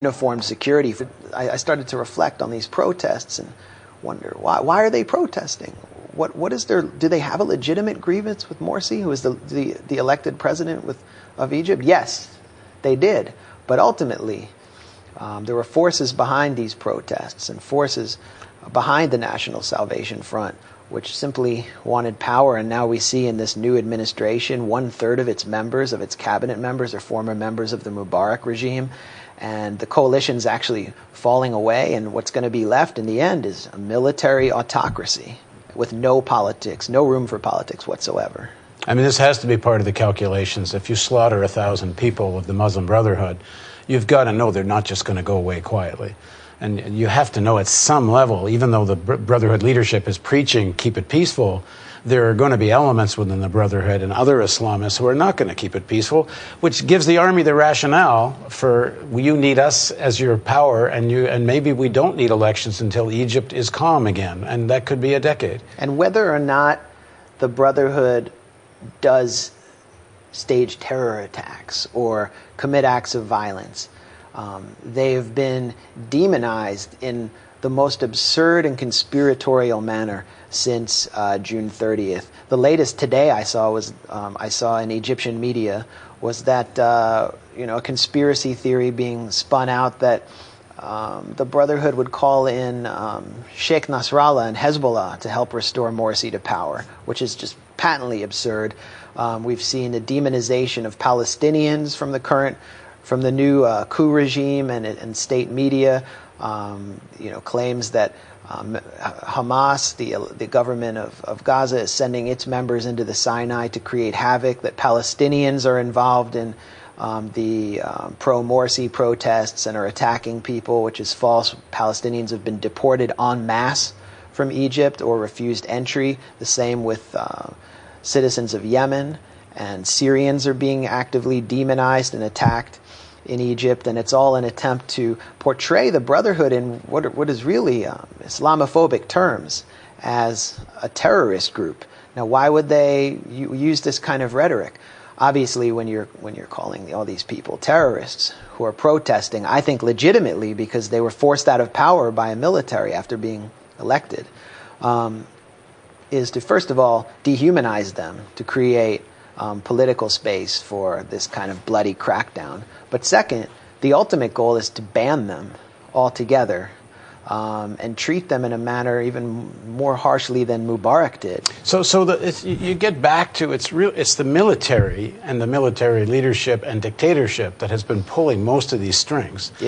uniformed security. I started to reflect on these protests and wonder why are they protesting? What is their? Do they have a legitimate grievance with Morsi, who is the elected president of Egypt? Yes, they did. But ultimately, there were forces behind these protests and forces behind the National Salvation Front, which simply wanted power. And now we see in this new administration, 1/3 of its members, of its cabinet members, are former members of the Mubarak regime. And the coalition's actually falling away, and what's going to be left in the end is a military autocracy with no politics, no room for politics whatsoever. I mean, this has to be part of the calculations. If you slaughter 1,000 people of the Muslim Brotherhood, you've got to know they're not just going to go away quietly. And you have to know at some level, even though the Brotherhood leadership is preaching keep it peaceful, there are going to be elements within the Brotherhood and other Islamists who are not going to keep it peaceful, which gives the army the rationale for, you need us as your power, and maybe we don't need elections until Egypt is calm again, and that could be a decade. And whether or not the Brotherhood does stage terror attacks or commit acts of violence, they've been demonized in the most absurd and conspiratorial manner since June 30th. The latest today I saw was in Egyptian media was that a conspiracy theory being spun out that the Brotherhood would call in Sheikh Nasrallah and Hezbollah to help restore Morsi to power, which is just patently absurd. We've seen the demonization of Palestinians from the new coup regime and state media. Claims that Hamas, the government of Gaza, is sending its members into the Sinai to create havoc, that Palestinians are involved in the pro-Morsi protests and are attacking people, which is false. Palestinians have been deported en masse from Egypt or refused entry. The same with citizens of Yemen, and Syrians are being actively demonized and attacked in Egypt, and it's all an attempt to portray the Brotherhood in what is really Islamophobic terms as a terrorist group. Now, why would they use this kind of rhetoric? Obviously, when you're calling all these people terrorists who are protesting, I think legitimately because they were forced out of power by a military after being elected, is to first of all dehumanize them, to create political space for this kind of bloody crackdown. But second, the ultimate goal is to ban them altogether and treat them in a manner even more harshly than Mubarak did. So you get back to it's the military and the military leadership and dictatorship that has been pulling most of these strings. Yeah.